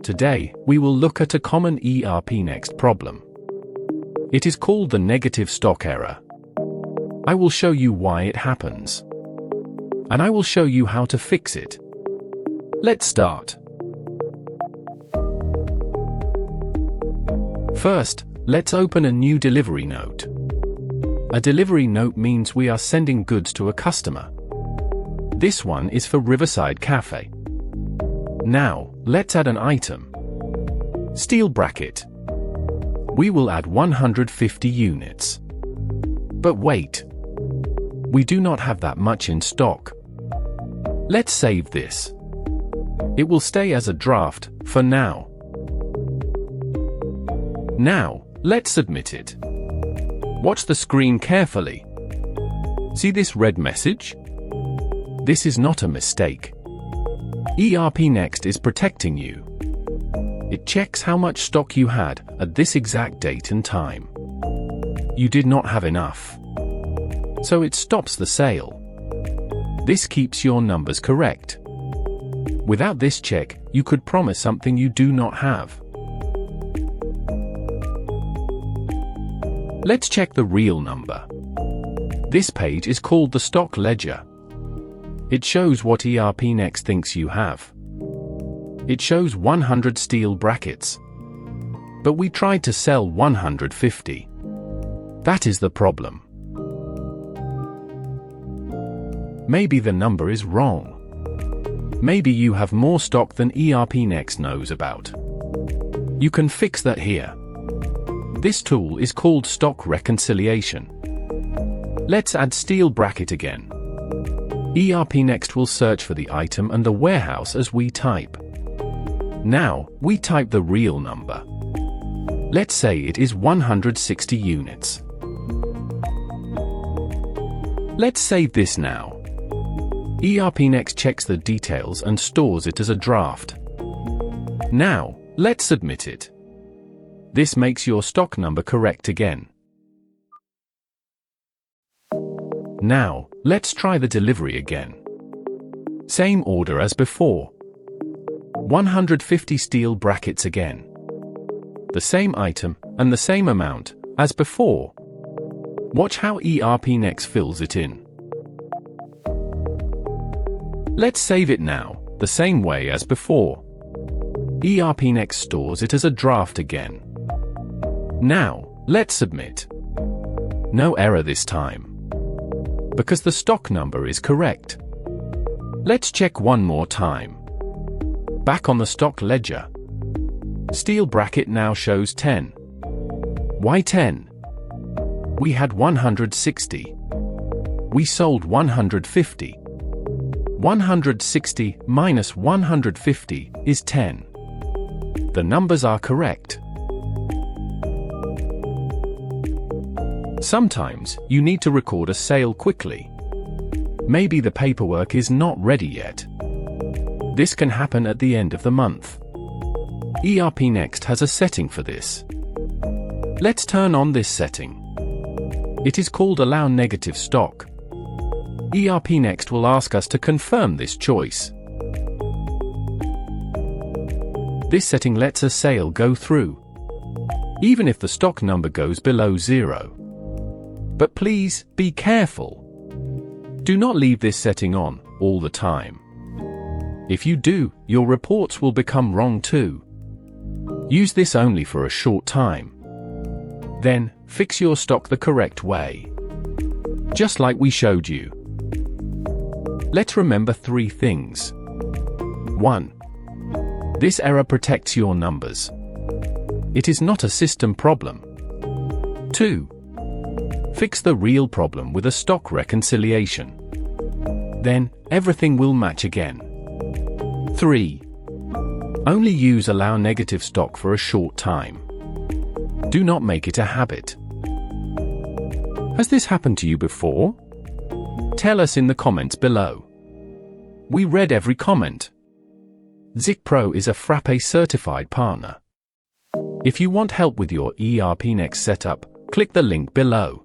Today, we will look at a common ERPNext problem. It is called the negative stock error. I will show you why it happens. And I will show you how to fix it. Let's start. First, let's open a new delivery note. A delivery note means we are sending goods to a customer. This one is for Riverside Cafe. Now, let's add an item. Steel bracket. We will add 150 units. But wait. We do not have that much in stock. Let's save this. It will stay as a draft for now. Now, let's submit it. Watch the screen carefully. See this red message? This is not a mistake. ERPNext is protecting you. It checks how much stock you had at this exact date and time. You did not have enough. So it stops the sale. This keeps your numbers correct. Without this check, you could promise something you do not have. Let's check the real number. This page is called the stock ledger. It shows what ERPNext thinks you have. It shows 100 steel brackets. But we tried to sell 150. That is the problem. Maybe the number is wrong. Maybe you have more stock than ERPNext knows about. You can fix that here. This tool is called stock reconciliation. Let's add steel bracket again. ERPNext will search for the item and the warehouse as we type. Now, we type the real number. Let's say it is 160 units. Let's save this now. ERPNext checks the details and stores it as a draft. Now, let's submit it. This makes your stock number correct again. Now, let's try the delivery again. Same order as before. 150 steel brackets again. The same item, and the same amount, as before. Watch how ERPNext fills it in. Let's save it now, the same way as before. ERPNext stores it as a draft again. Now, let's submit. No error this time. Because the stock number is correct. Let's check one more time. Back on the stock ledger. Steel bracket now shows 10. Why 10? We had 160. We sold 150. 160 minus 150 is 10. The numbers are correct. Sometimes, you need to record a sale quickly. Maybe the paperwork is not ready yet. This can happen at the end of the month. ERPNext has a setting for this. Let's turn on this setting. It is called Allow Negative Stock. ERPNext will ask us to confirm this choice. This setting lets a sale go through, even if the stock number goes below 0. But please, be careful. Do not leave this setting on all the time. If you do, your reports will become wrong too. Use this only for a short time. Then, fix your stock the correct way. Just like we showed you. Let's remember 3 things. 1. This error protects your numbers. It is not a system problem. 2. Fix the real problem with a stock reconciliation. Then, everything will match again. 3. Only use Allow Negative Stock for a short time. Do not make it a habit. Has this happened to you before? Tell us in the comments below. We read every comment. Zikpro is a Frappe Certified Partner. If you want help with your ERPNext setup, click the link below.